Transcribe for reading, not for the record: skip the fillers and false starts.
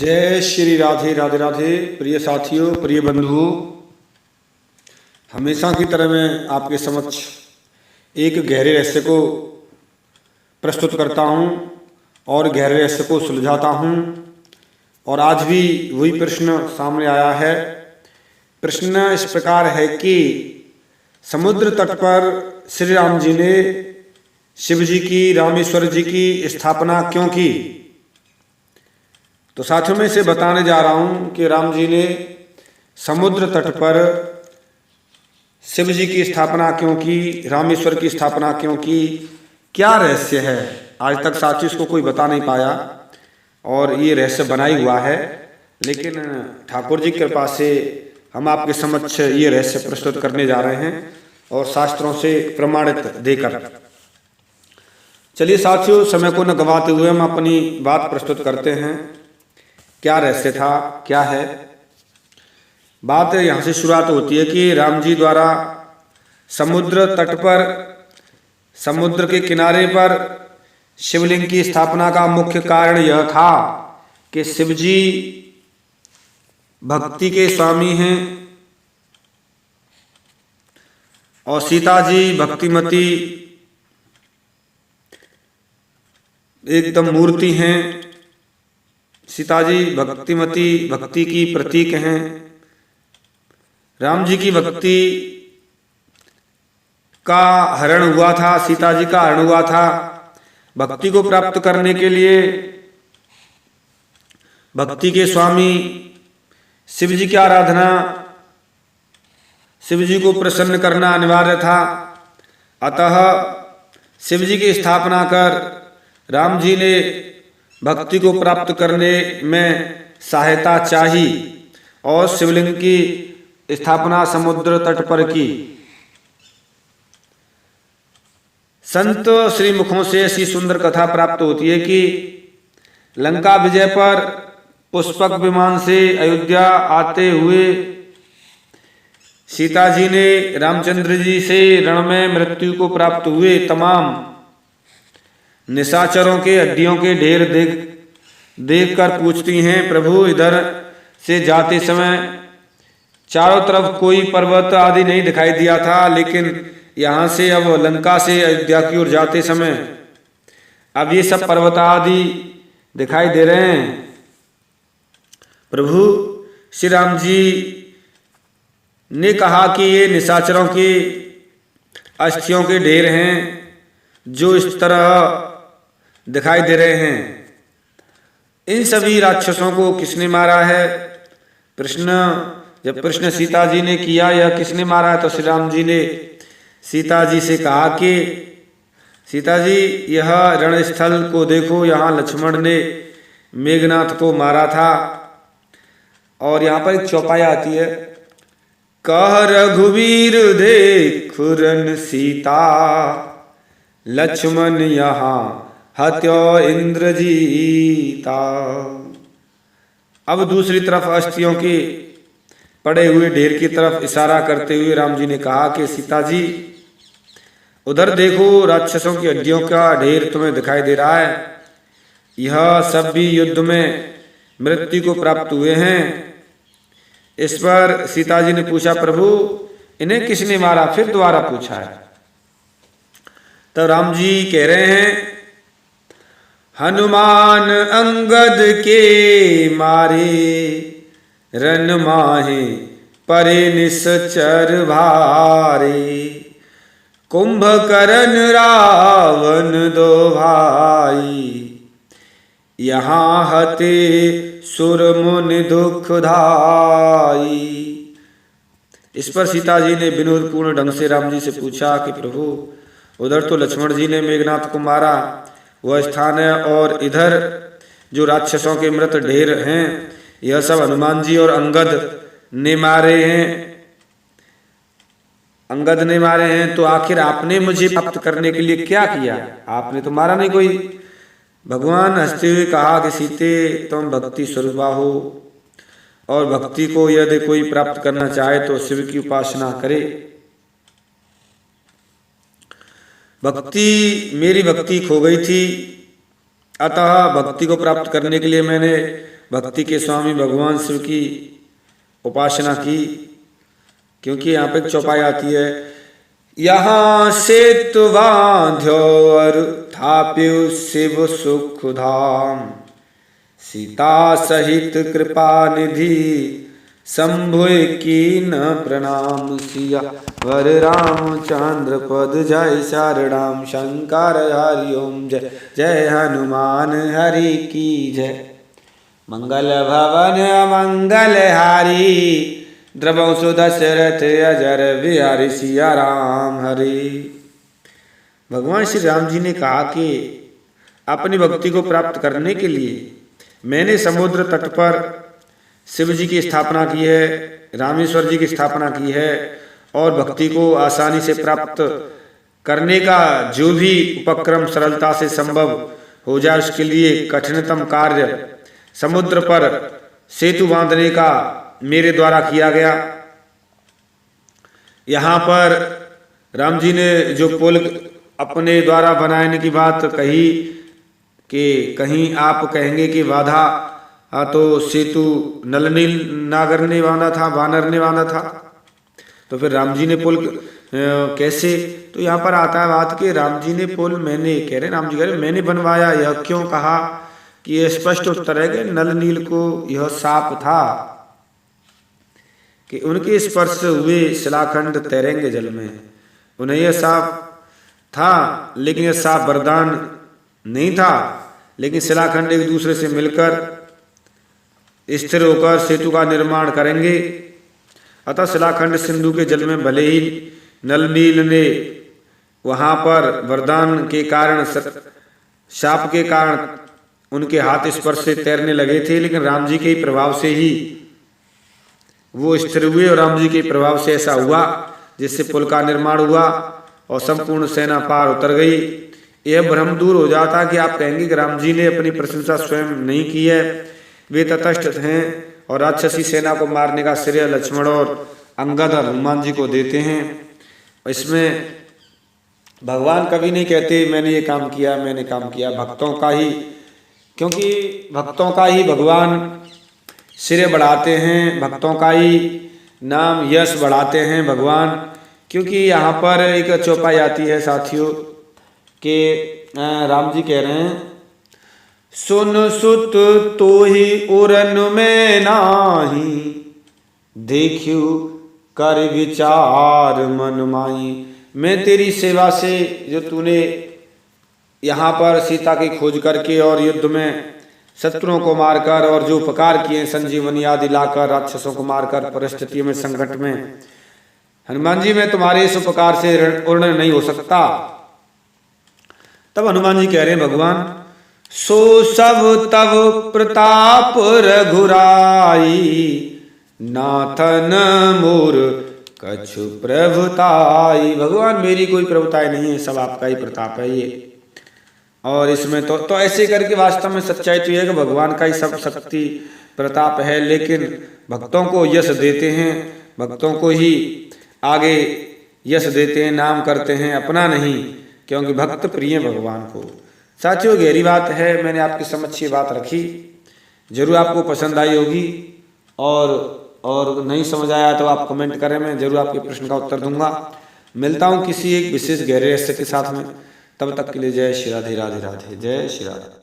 जय श्री राधे राधे राधे। प्रिय साथियों, प्रिय बंधुओं, हमेशा की तरह मैं आपके समक्ष एक गहरे रहस्य को प्रस्तुत करता हूँ और गहरे रहस्य को सुलझाता हूँ। और आज भी वही प्रश्न सामने आया है। प्रश्न इस प्रकार है कि समुद्र तट पर श्री राम जी ने शिव जी की, रामेश्वर जी की स्थापना क्यों की। तो साथियों में से बताने जा रहा हूं कि राम जी ने समुद्र तट पर शिव जी की स्थापना क्यों की, रामेश्वर की स्थापना क्यों की, क्या रहस्य है। आज तक साथियों इसको कोई बता नहीं पाया और ये रहस्य बना ही हुआ है, लेकिन ठाकुर जी की कृपा से हम आपके समक्ष ये रहस्य प्रस्तुत करने जा रहे हैं और शास्त्रों से प्रमाणित देकर। चलिए साथियों, समय को न गंवाते हुए हम अपनी बात प्रस्तुत करते हैं। क्या रहस्य था, क्या है बात। यहाँ से शुरुआत होती है कि राम जी द्वारा समुद्र तट पर, समुद्र के किनारे पर शिवलिंग की स्थापना का मुख्य कारण यह था कि शिव जी भक्ति के स्वामी हैं और सीता जी भक्तिमती एकदम मूर्ति हैं। सीता जी भक्तिमती, भक्ति की प्रतीक हैं। राम जी की भक्ति का हरण हुआ था, सीता जी का हरण हुआ था। भक्ति को प्राप्त करने के लिए भक्ति के स्वामी शिव जी की आराधना, शिव जी को प्रसन्न करना अनिवार्य था। अतः शिव जी की स्थापना कर राम जी ने भक्ति को प्राप्त करने में सहायता चाहिए और शिवलिंग की स्थापना समुद्र तट पर की। संत श्री मुखों से ऐसी सुंदर कथा प्राप्त होती है कि लंका विजय पर पुष्पक विमान से अयोध्या आते हुए सीता जी ने रामचंद्र जी से रण में मृत्यु को प्राप्त हुए तमाम निशाचरों के हड्डियों के ढेर देख कर पूछती हैं, प्रभु इधर से जाते समय चारों तरफ कोई पर्वत आदि नहीं दिखाई दिया था, लेकिन यहाँ से अब लंका से अयोध्या की ओर जाते समय अब ये सब पर्वत आदि दिखाई दे रहे हैं। प्रभु श्री राम जी ने कहा कि ये निशाचरों के अस्थियों के ढेर हैं जो इस तरह दिखाई दे रहे हैं। इन सभी राक्षसों को किसने मारा है। जब प्रश्न सीता जी ने किया यह किसने मारा है, तो श्री राम जी ने सीता जी से कहा कि सीता जी यह रणस्थल को देखो, यहाँ लक्ष्मण ने मेघनाथ को मारा था। और यहाँ पर एक चौपाई आती है, कह रघुवीर देखु रन सीता, लक्ष्मण यहाँ हत्यो इंद्रजीता। अब दूसरी तरफ अस्थियों के पड़े हुए ढेर की तरफ इशारा करते हुए राम जी ने कहा कि सीता जी उधर देखो, राक्षसों की हड्डियों का ढेर तुम्हें दिखाई दे रहा है। यह सब भी युद्ध में मृत्यु को प्राप्त हुए हैं। इस पर सीता जी ने पूछा, प्रभु इन्हें किसने मारा। फिर दोबारा पूछा है। तो राम जी कह रहे हैं, हनुमान अंगद के मारे, रन माहे परे निश्चर भारे, कुंभकर्ण रावण दो भाई, यहाँ हते सुर मुनि दुखदाई। इस पर सीता जी ने विनोदपूर्ण ढंग से राम जी से पूछा कि प्रभु उधर तो लक्ष्मण जी ने मेघनाथ को मारा, वह स्थान है, और इधर जो राक्षसों के मृत ढेर हैं यह सब हनुमान जी और अंगद ने मारे हैं। अंगद ने मारे हैं, तो आखिर आपने मुझे प्राप्त करने के लिए क्या किया। आपने तो मारा नहीं कोई। भगवान हंसते हुए कहा कि सीते तुम भक्ति स्वरूपा हो और भक्ति को यदि कोई प्राप्त करना चाहे तो शिव की उपासना करे। भक्ति, मेरी भक्ति खो गई थी, अतः भक्ति को प्राप्त करने के लिए मैंने भक्ति के स्वामी भगवान शिव की उपासना की, क्योंकि यहाँ पे एक चौपाई आती है, यहाँ सेतु बांध्यो और थाप्यु शिव सुख धाम, सीता सहित कृपा निधि शंभुय की न प्रणाम, सिया वर रामचंद्र पद जय शरणम, शंकर हरि ओम जय जय हनुमान हरि की जय। मंगल भवन मंगल हारी, द्रवंसु दशरथ अजर बिहारी, सिया राम हरि। भगवान श्री राम जी ने कहा कि अपनी भक्ति को प्राप्त करने के लिए मैंने समुद्र तट पर शिव जी की स्थापना की है, रामेश्वर जी की स्थापना की है, और भक्ति को आसानी से प्राप्त करने का जो भी उपक्रम सरलता से संभव हो जाए उसके लिए कठिनतम कार्य समुद्र पर सेतु बांधने का मेरे द्वारा किया गया। यहाँ पर राम जी ने जो पुल अपने द्वारा बनाने की बात कही कि कहीं आप कहेंगे कि बाधा तो सेतु नलनील नागर ने बांधा था, वानर ने बांधा था, तो फिर राम जी ने पुल कैसे? तो यहाँ पर आता है बात कि राम जी ने पुल मैंने कह रहे राम जी कह रहे मैंने बनवाया। यह क्यों कहा कि यह स्पष्ट उत्तर है कि नलनील को यह साप था कि उनके स्पर्श हुए शिलाखंड तैरेंगे जल में। उन्हें यह साप था, लेकिन यह साप वरदान नहीं था, लेकिन शिलाखंड एक दूसरे से मिलकर स्थिर होकर सेतु का निर्माण करेंगे। अतः शिलाखंड सिंधु के जल में भले ही नलनील ने वहां पर वरदान के कारण शाप के कारण उनके हाथ स्पर्श से तैरने लगे थे, लेकिन राम जी के ही प्रभाव से ही वो स्थिर हुए और राम जी के प्रभाव से ऐसा हुआ जिससे पुल का निर्माण हुआ और संपूर्ण सेना पार उतर गई। यह भ्रम दूर हो जाता कि आप कहेंगे कि राम जी ने अपनी प्रशंसा स्वयं नहीं की है, वे तटस्थ हैं और राक्षसी सेना को मारने का श्रेय लक्ष्मण और अंगद और हनुमान जी को देते हैं। इसमें भगवान कभी नहीं कहते मैंने ये काम किया, मैंने काम किया, भक्तों का ही, क्योंकि भक्तों का ही भगवान श्रेय बढ़ाते हैं, भक्तों का ही नाम यश बढ़ाते हैं भगवान। क्योंकि यहाँ पर एक चौपाई आती है साथियों कि राम जी कह रहे हैं, सुन सुत तो ही उरन में नाही, देखियो कर विचार मन माई। मैं तेरी सेवा से जो तूने यहाँ पर सीता की खोज करके और युद्ध में शत्रुओं को मारकर और जो उपकार किए संजीवनी आदि लाकर राक्षसों को मारकर परिस्थितियों में संकट में, हनुमान जी मैं तुम्हारे इस उपकार से ऋण नहीं हो सकता। तब हनुमान जी कह रहे हैं भगवान, सो सब तब प्रताप रघुराई, नाथन मोर कछु प्रभुताई। भगवान मेरी कोई प्रभुताई नहीं है, सब आपका ही प्रताप है ये। और इसमें तो ऐसे करके वास्तव में सच्चाई तो यह है कि भगवान का ही सब शक्ति प्रताप है, लेकिन भक्तों को यश देते हैं, भक्तों को ही आगे यश देते हैं, नाम करते हैं, अपना नहीं, क्योंकि भक्त प्रिय भगवान को। साथियों गहरी बात है, मैंने आपके समक्ष ये बात रखी, जरूर आपको पसंद आई होगी, और नहीं समझ आया तो आप कमेंट करें, मैं जरूर आपके प्रश्न का उत्तर दूंगा। मिलता हूँ किसी एक विशेष गहरे रहस्य के साथ में, तब तक के लिए जय श्री राधे राधे राधे, जय श्री राधे।